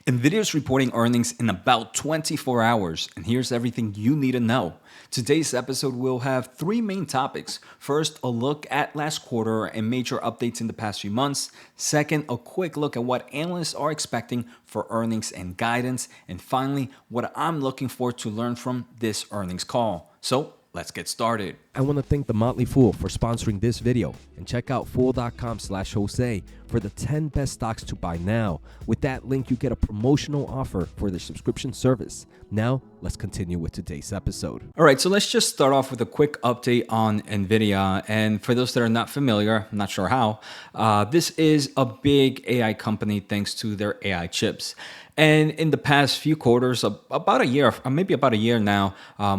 Nvidia is reporting earnings in about 24 hours, and here's everything you need to know. Today's episode will have three main topics. First, a look at last quarter and major updates in the past few months. Second, a quick look at what analysts are expecting for earnings and guidance. And finally, what I'm looking for to learn from this earnings call. So let's get started. I want to thank The Motley Fool for sponsoring this video, and check out fool.com/Jose for the 10 best stocks to buy now. With that link, you get a promotional offer for their subscription service. Now, let's continue with today's episode. All right, so let's just start off with a quick update on Nvidia. And for those that are not familiar, I'm not sure how, this is a big AI company thanks to their AI chips. And in the past few quarters, about a year, maybe about a year now,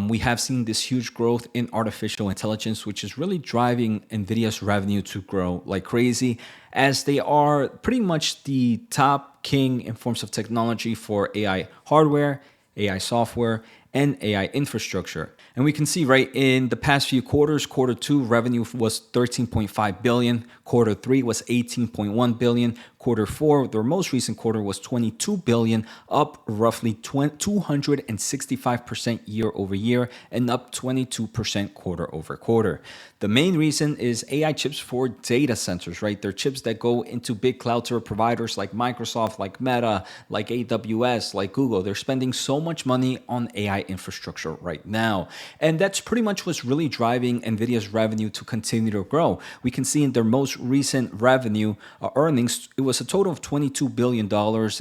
we have seen this huge growth in artificial intelligence, which is really driving Nvidia's revenue to grow like crazy, as they are pretty much the top king in forms of technology for AI hardware, AI software, and AI infrastructure. And we can see right in the past few quarters, quarter two revenue was 13.5 billion, quarter three was 18.1 billion, quarter four, their most recent quarter, was 22 billion, up roughly 265% year over year and up 22% quarter over quarter. The main reason is AI chips for data centers, right? They're chips that go into big cloud service providers like Microsoft, like Meta, like AWS, like Google. They're spending so much money on AI infrastructure right now. And that's pretty much what's really driving Nvidia's revenue to continue to grow. We can see in their most recent revenue earnings, it was a total of $22 billion,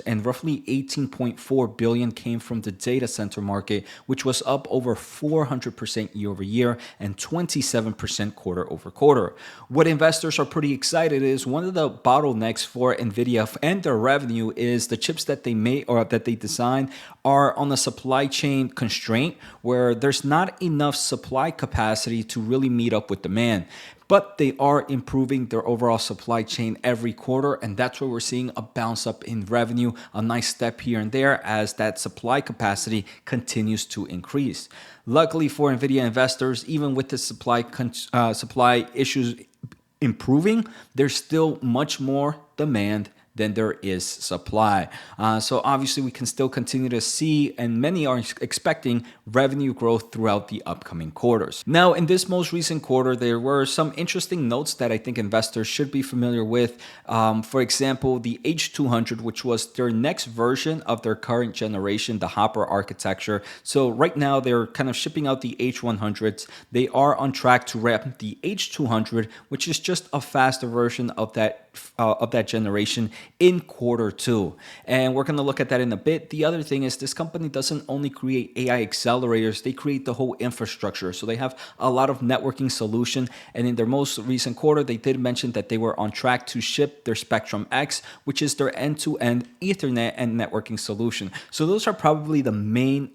and roughly 18.4 billion came from the data center market, which was up over 400% year over year and 27% quarter over quarter. What investors are pretty excited is one of the bottlenecks for Nvidia and their revenue is the chips that they make or that they design are on a supply chain constraint where there's not enough supply capacity to really meet up with demand. But they are improving their overall supply chain every quarter, and that's where we're seeing a bounce up in revenue, a nice step here and there as that supply capacity continues to increase. Luckily for Nvidia investors, even with the supply issues improving, there's still much more demand than there is supply. So obviously we can still continue to see, and many are expecting revenue growth throughout the upcoming quarters. Now, in this most recent quarter, there were some interesting notes that I think investors should be familiar with. For example, the H200, which was their next version of their current generation, the Hopper architecture. So right now they're kind of shipping out the H100s. They are on track to ramp the H200, which is just a faster version of that generation in quarter two. And we're going to look at that in a bit. The other thing is this company doesn't only create AI accelerators, they create the whole infrastructure. So they have a lot of networking solution. And in their most recent quarter, they did mention that they were on track to ship their Spectrum X, which is their end-to-end Ethernet and networking solution. So those are probably the main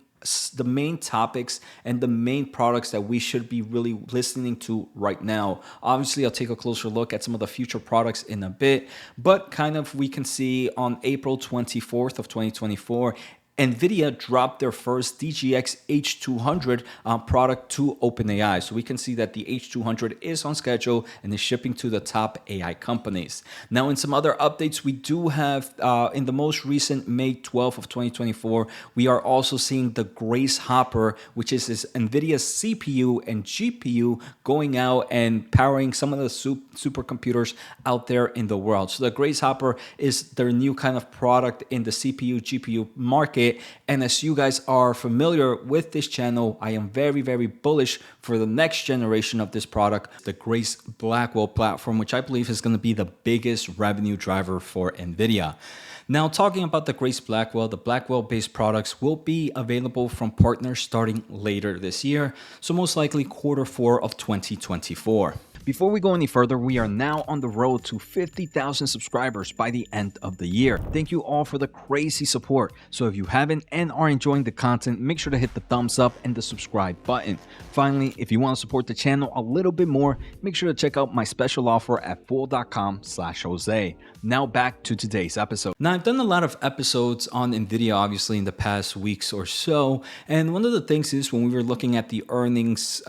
topics and the main products that we should be really listening to right now. Obviously, I'll take a closer look at some of the future products in a bit, but kind of we can see on April 24th of 2024, Nvidia dropped their first DGX H200 product to OpenAI. So we can see that the H200 is on schedule and is shipping to the top AI companies. Now, in some other updates, we do have in the most recent May 12th of 2024, we are also seeing the Grace Hopper, which is this Nvidia CPU and GPU going out and powering some of the supercomputers out there in the world. So the Grace Hopper is their new kind of product in the CPU, GPU market. And as you guys are familiar with this channel, I am very, very bullish for the next generation of this product, the Grace Blackwell platform, which I believe is going to be the biggest revenue driver for Nvidia. Now, talking about the Grace Blackwell, the Blackwell-based products will be available from partners starting later this year, so most likely quarter four of 2024. Before we go any further, we are now on the road to 50,000 subscribers by the end of the year. Thank you all for the crazy support. So if you haven't and are enjoying the content, make sure to hit the thumbs up and the subscribe button. Finally, if you want to support the channel a little bit more, make sure to check out my special offer at fool.com/Jose. Now back to today's episode. Now, I've done a lot of episodes on Nvidia, obviously, in the past weeks or so. And one of the things is when we were looking at the earnings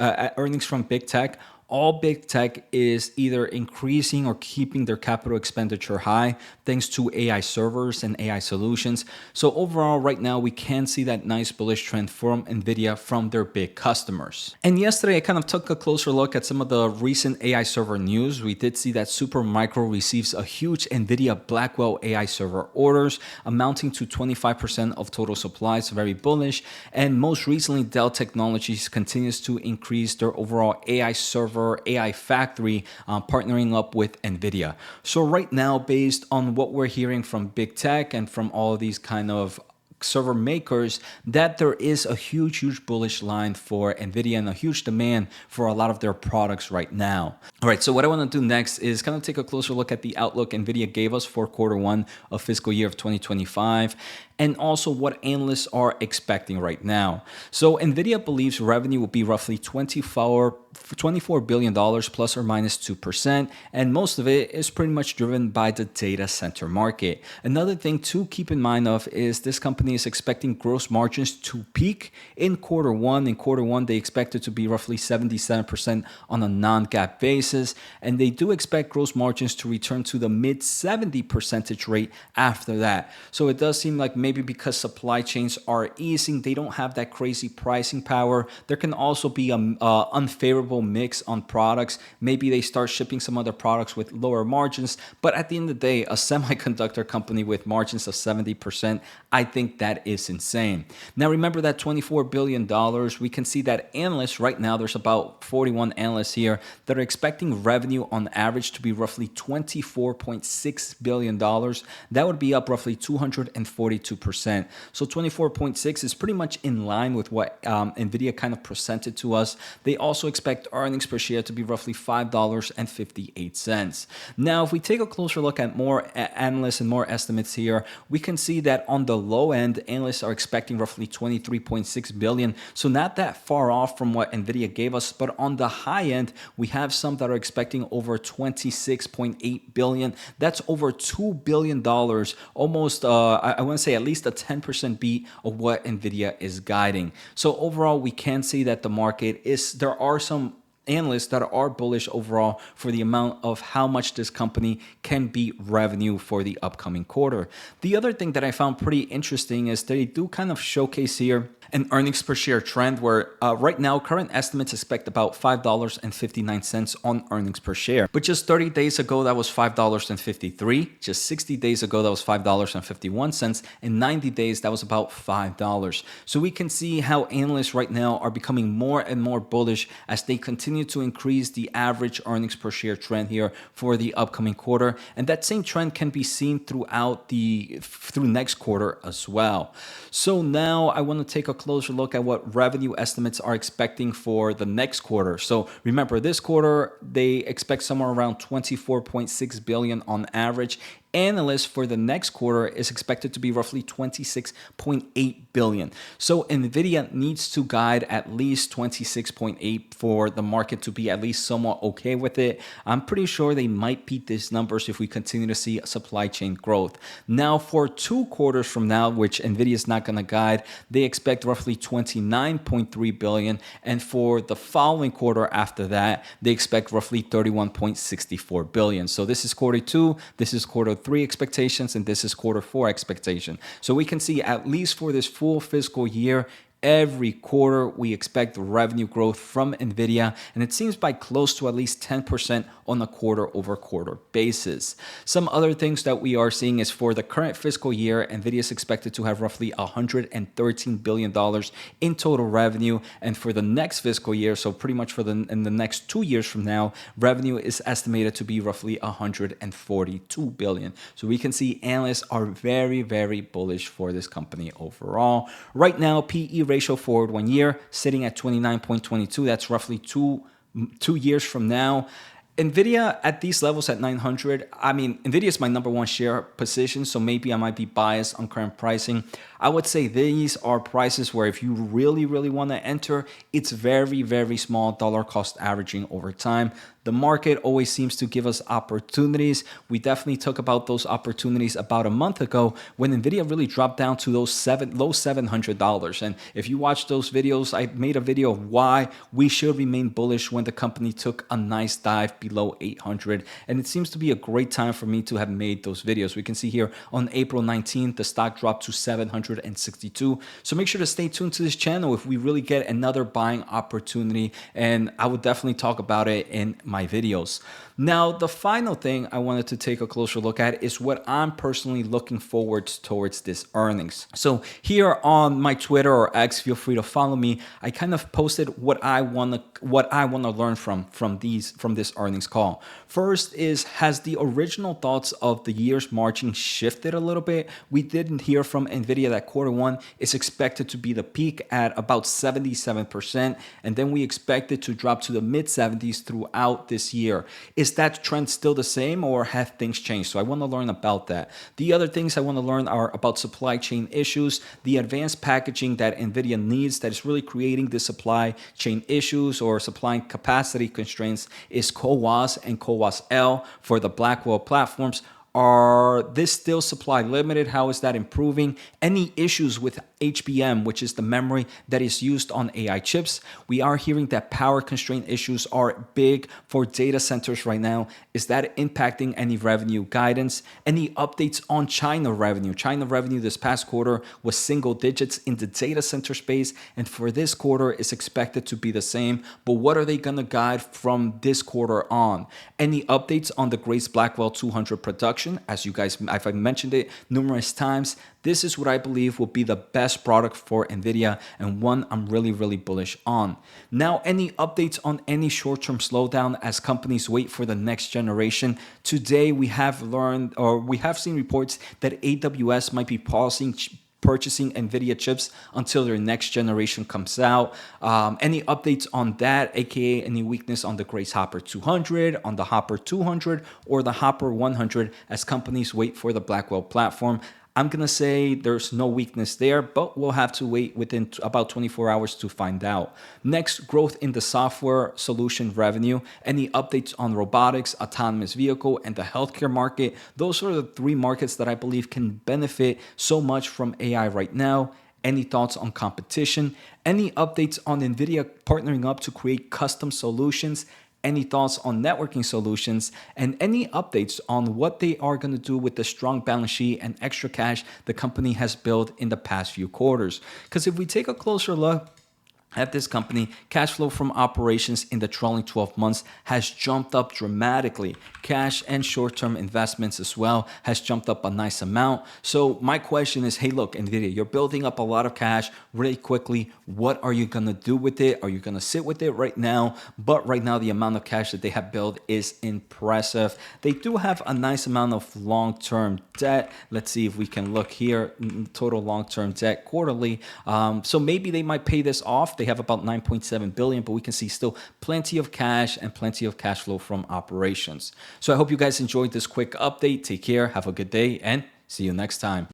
from big tech, all big tech is either increasing or keeping their capital expenditure high thanks to AI servers and AI solutions. So overall, right now, we can see that nice bullish trend from Nvidia from their big customers. And yesterday, I kind of took a closer look at some of the recent AI server news. We did see that Supermicro receives a huge Nvidia Blackwell AI server orders amounting to 25% of total supplies, very bullish. And most recently, Dell Technologies continues to increase their overall AI server, AI factory, partnering up with Nvidia. So right now, based on what we're hearing from big tech and from all of these kind of server makers, that there is a huge bullish line for Nvidia and a huge demand for a lot of their products right now. All right, so what I want to do next is kind of take a closer look at the outlook Nvidia gave us for quarter 1 of fiscal year of 2025, and also what analysts are expecting right now. So Nvidia believes revenue will be roughly $24 billion plus or minus 2%, and most of it is pretty much driven by the data center market. Another thing to keep in mind of is this company is expecting gross margins to peak in quarter 1. In quarter 1, they expect it to be roughly 77% on a non-GAAP basis, and they do expect gross margins to return to the mid 70% rate after that. So it does seem like maybe because supply chains are easing, they don't have that crazy pricing power. There can also be an unfavorable mix on products. Maybe they start shipping some other products with lower margins, but at the end of the day, a semiconductor company with margins of 70%, I think that is insane. Now remember that $24 billion, we can see that analysts right now, there's about 41 analysts here that are expecting revenue on average to be roughly $24.6 billion. That would be up roughly 242%. So 24.6 is pretty much in line with what Nvidia kind of presented to us. They also expect earnings per share to be roughly $5.58. Now, if we take a closer look at more analysts and more estimates here, we can see that on the low end, analysts are expecting roughly 23.6 billion. So not that far off from what Nvidia gave us, but on the high end, we have some that are expecting over 26.8 billion. That's over $2 billion, almost, I want to say at least a 10% beat of what Nvidia is guiding. So overall, we can see that the market is, there are some analysts that are bullish overall for the amount of how much this company can beat revenue for the upcoming quarter. The other thing that I found pretty interesting is they do kind of showcase here an earnings per share trend where right now current estimates expect about $5.59 on earnings per share. But just 30 days ago, that was $5.53. Just 60 days ago, that was $5.51. In 90 days, that was about $5. So we can see how analysts right now are becoming more and more bullish as they continue to increase the average earnings per share trend here for the upcoming quarter. And that same trend can be seen through next quarter as well. So now I want to take a closer look at what revenue estimates are expecting for the next quarter. So remember, this quarter, they expect somewhere around 24.6 billion on average. Analysts for the next quarter is expected to be roughly 26.8 billion. So Nvidia needs to guide at least 26.8 for the market to be at least somewhat okay with it. I'm pretty sure they might beat these numbers if we continue to see supply chain growth. Now for 2 quarters from now, which Nvidia is not going to guide, they expect roughly 29.3 billion. And for the following quarter after that, they expect roughly 31.64 billion. So this is quarter 2, this is quarter 3 expectations, and this is quarter 4 expectation. So we can see at least for this full fiscal year, every quarter we expect revenue growth from Nvidia, and it seems by close to at least 10% on a quarter-over-quarter basis. Some other things that we are seeing is for the current fiscal year, Nvidia is expected to have roughly $113 billion in total revenue, and for the next fiscal year, so pretty much in the next 2 years from now, revenue is estimated to be roughly $142 billion. So we can see analysts are very bullish for this company overall. Right now, PE ratio forward 1 year sitting at 29.22. That's roughly two years from now. Nvidia at these levels at 900, I mean, Nvidia is my number 1 share position, so maybe I might be biased on current pricing. I would say these are prices where if you really want to enter, it's very small dollar cost averaging over time. The market always seems to give us opportunities. We definitely took about those opportunities about a month ago when Nvidia really dropped down to those low $700. And if you watch those videos, I made a video of why we should remain bullish when the company took a nice dive below 800. And it seems to be a great time for me to have made those videos. We can see here on April 19th, the stock dropped to 762. So make sure to stay tuned to this channel if we really get another buying opportunity. And I would definitely talk about it in my videos. Now, the final thing I wanted to take a closer look at is what I'm personally looking forward towards this earnings. So here on my Twitter or X, feel free to follow me. I kind of posted what I want to learn from this earnings call. First is, has the original thoughts of the year's margin shifted a little bit? We didn't hear from Nvidia that Q1 is expected to be the peak at about 77%, and then we expect it to drop to the mid 70s throughout this year. Is that trend still the same, or have things changed? So I want to learn about that. The other things I want to learn are about supply chain issues, the advanced packaging that Nvidia needs that is really creating the supply chain issues or supplying capacity constraints is CoWoS and CoWoS-L for the Blackwell platforms. Are this still supply limited? How is that improving? Any issues with HBM, which is the memory that is used on AI chips? We are hearing that power constraint issues are big for data centers right now. Is that impacting any revenue guidance? Any updates on China revenue? China revenue this past quarter was single digits in the data center space, and for this quarter is expected to be the same. But what are they going to guide from this quarter on? Any updates on the Grace Blackwell 200 production? As you guys, I've mentioned it numerous times, this is what I believe will be the best product for Nvidia and one I'm really, really bullish on. Now, any updates on any short-term slowdown as companies wait for the next generation? Today, we have seen reports that AWS might be pausing purchasing Nvidia chips until their next generation comes out. Any updates on that, aka any weakness on the Grace Hopper 200, on the Hopper 200, or the Hopper 100 as companies wait for the Blackwell platform? I'm going to say there's no weakness there, but we'll have to wait within about 24 hours to find out. Next, growth in the software solution revenue. Any updates on robotics, autonomous vehicle, and the healthcare market? Those are the three markets that I believe can benefit so much from AI right now. Any thoughts on competition? Any updates on Nvidia partnering up to create custom solutions? Any thoughts on networking solutions, and any updates on what they are going to do with the strong balance sheet and extra cash the company has built in the past few quarters? Because if we take a closer look at this company, cash flow from operations in the trailing 12 months has jumped up dramatically. Cash and short-term investments as well has jumped up a nice amount. So my question is, hey, look, Nvidia, you're building up a lot of cash really quickly. What are you going to do with it? Are you going to sit with it right now? But right now, the amount of cash that they have built is impressive. They do have a nice amount of long-term debt. Let's see if we can look here, total long-term debt quarterly. So maybe they might pay this off. They have about 9.7 billion, but we can see still plenty of cash and plenty of cash flow from operations. So I hope you guys enjoyed this quick update. Take care, have a good day, and see you next time.